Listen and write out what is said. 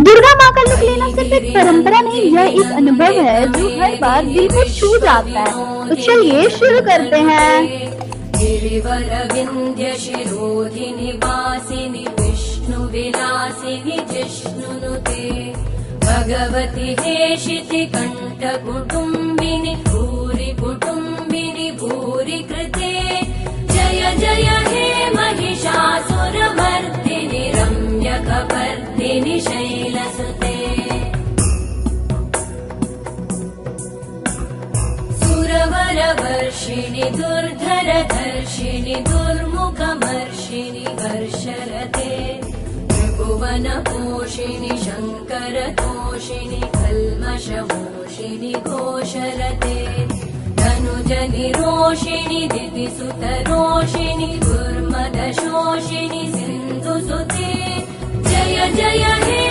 दुर्गा माँ का लुक लेना सिर्फ एक परंपरा नहीं, यह एक अनुभव है जो हर बार दिल को छू जाता है। तो चलिए शुरू करते हैं। गिरिवर विंध्य शिरोधिनि वासिनि विष्णु विलासिनि जिष्णुनुते भगवति हेशिति कंठ कुटुंबिनि भूरि कुटुंबिनि भूरि कृते जय जय हे महिषासुरमर्दिनि रम्यकपर्दिनि शैलसुते सुरवरवर्षिणि दुर्धरधर्षिणि दुर्मुखमर्षिणि हर्षरते त्रिभुवनपोषिणि शङ्करतोषिणि कल्मषमोषिणि घोषरते धनुजनिरोषिणि दितिसुतरोषिणि दुर्मदशोषिणि सिन्धुसुते जय जय हे